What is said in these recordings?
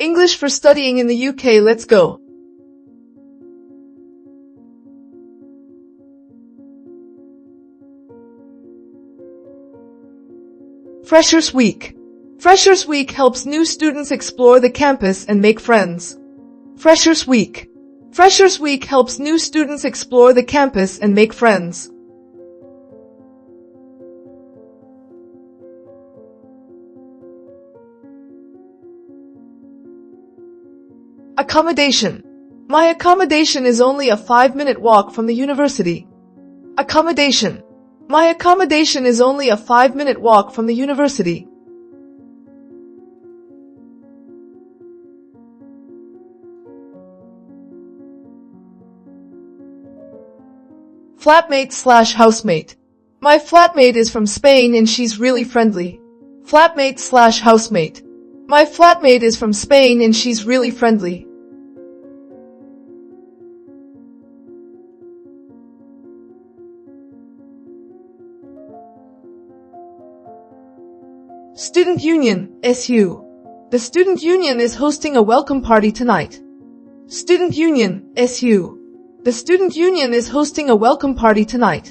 English for studying in the UK. Let's go. Freshers Week. Freshers Week helps new students explore the campus and make friends. Freshers Week. Freshers Week helps new students explore the campus and make friends. Accommodation. My accommodation is only a 5-minute walk from the university. Accommodation. My accommodation is only a 5-minute walk from the university. Flatmate/housemate. My flatmate is from Spain and she's really friendly. Flatmate/housemate. My flatmate is from Spain and she's really friendly. Student Union, SU. The Student Union is hosting a welcome party tonight. Student Union, SU. The Student Union is hosting a welcome party tonight.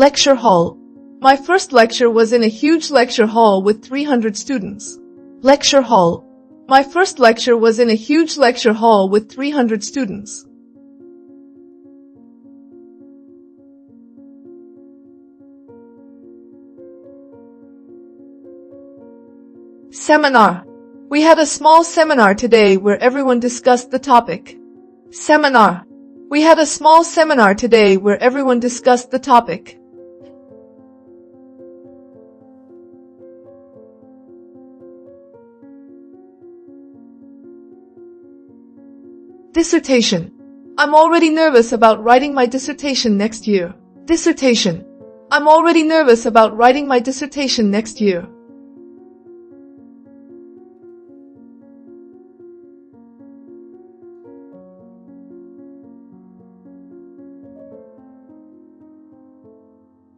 Lecture hall. My first lecture was in a huge lecture hall with 300 students. Lecture hall. My first lecture was in a huge lecture hall with 300 students. Seminar. We had a small seminar today where everyone discussed the topic. Seminar. We had a small seminar today where everyone discussed the topic. Dissertation. I'm already nervous about writing my dissertation next year. Dissertation. I'm already nervous about writing my dissertation next year.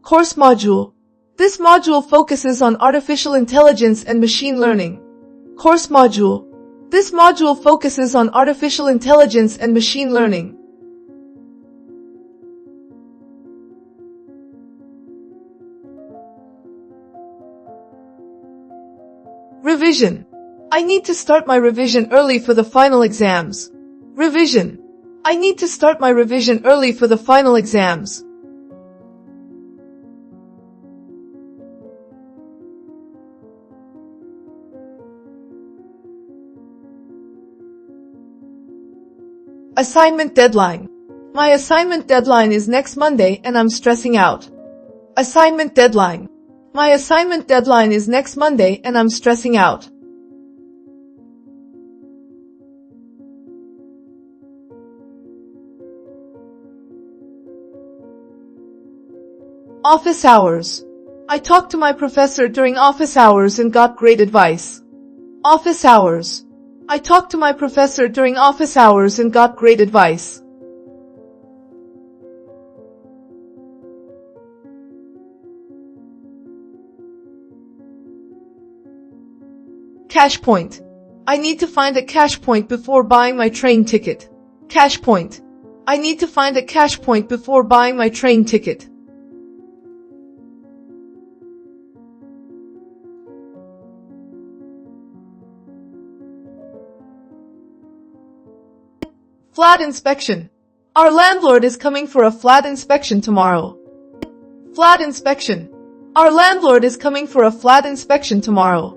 Course module. This module focuses on artificial intelligence and machine learning. Course module. This module focuses on artificial intelligence and machine learning. Revision. I need to start my revision early for the final exams. Revision. I need to start my revision early for the final exams. Assignment deadline. My assignment deadline is next Monday and I'm stressing out. Assignment deadline. My assignment deadline is next Monday and I'm stressing out. Office hours. I talked to my professor during office hours and got great advice. Office hours. I talked to my professor during office hours and got great advice. Cash point. I need to find a cash point before buying my train ticket. Cash point. I need to find a cash point before buying my train ticket. Flat inspection. Our landlord is coming for a flat inspection tomorrow. Flat inspection. Our landlord is coming for a flat inspection tomorrow.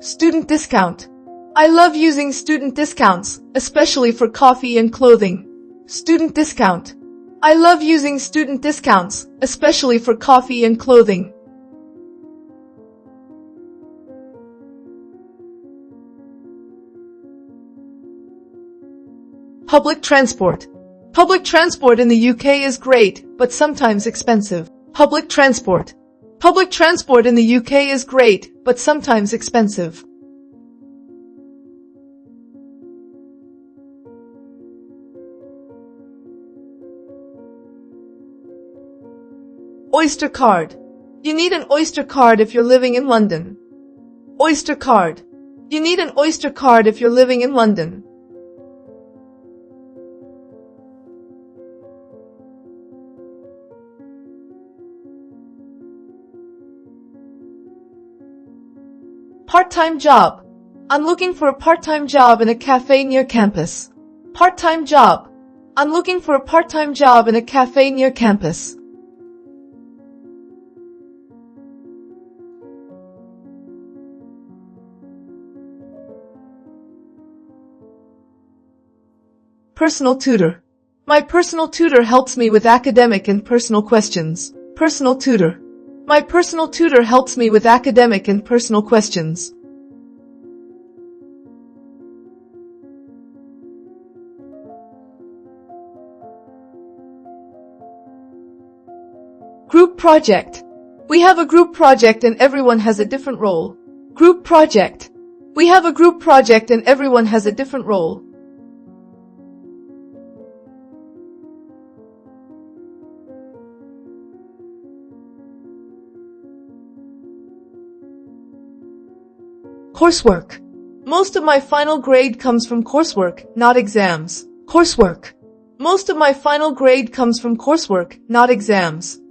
Student discount. I love using student discounts, especially for coffee and clothing. Student discount. I love using student discounts, especially for coffee and clothing. Public transport. Public transport in the UK is great, but sometimes expensive. Public transport. Public transport in the UK is great, but sometimes expensive. Oyster card. You need an Oyster card if you're living in London. Oyster card. You need an Oyster card if you're living in London. Part-time job. I'm looking for a part-time job in a cafe near campus. Part-time job. I'm looking for a part-time job in a cafe near campus. Personal tutor. My personal tutor helps me with academic and personal questions. Personal tutor. My personal tutor helps me with academic and personal questions. Group project. We have a group project and everyone has a different role. Group project. We have a group project and everyone has a different role. Coursework. Most of my final grade comes from coursework, not exams. Coursework. Most of my final grade comes from coursework, not exams.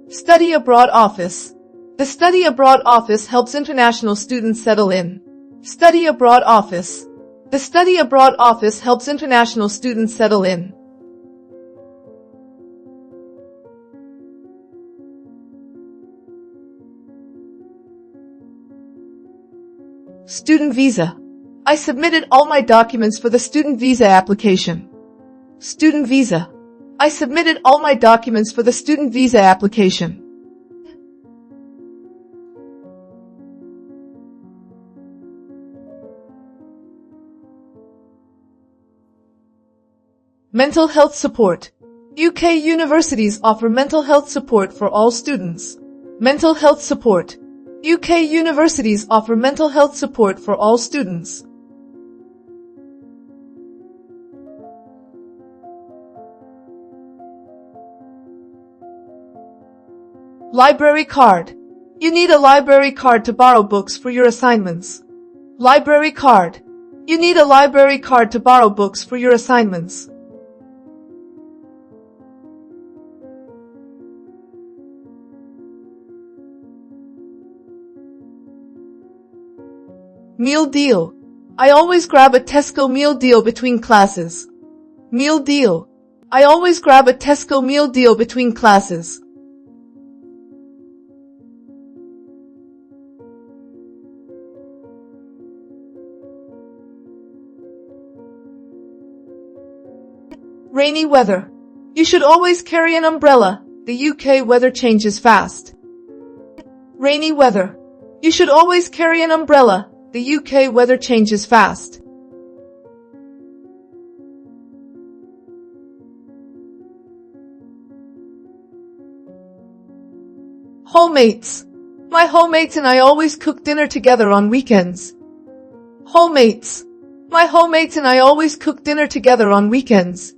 Study abroad office. The study abroad office helps international students settle in. Study abroad office. The study abroad office helps international students settle in. Student visa. I submitted all my documents for the student visa application. Student visa. I submitted all my documents for the student visa application. Mental health support. UK universities offer mental health support for all students. Mental health support. UK universities offer mental health support for all students. Library card. You need a library card to borrow books for your assignments. Library card. You need a library card to borrow books for your assignments. Meal deal. I always grab a Tesco meal deal between classes. Meal deal. I always grab a Tesco meal deal between classes. Rainy weather. You should always carry an umbrella. The UK weather changes fast. Rainy weather. You should always carry an umbrella. The UK weather changes fast. Hallmates. My hallmates and I always cook dinner together on weekends. Hallmates. My hallmates and I always cook dinner together on weekends.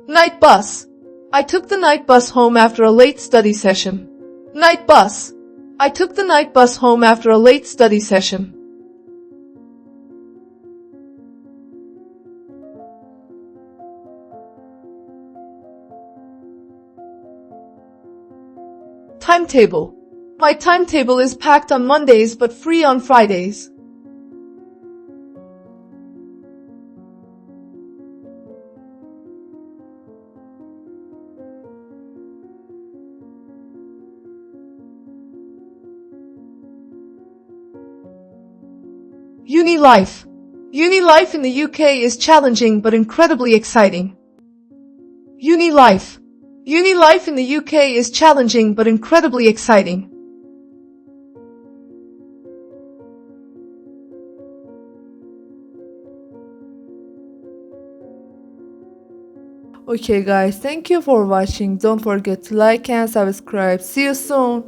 Night bus. I took the night bus home after a late study session. Night bus. I took the night bus home after a late study session. Timetable. My timetable is packed on Mondays but free on Fridays. Uni Life. Uni Life in the UK is challenging but incredibly exciting. Uni Life. Uni life in the UK is challenging but incredibly exciting. Okay guys, thank you for watching. Don't forget to like and subscribe. See you soon.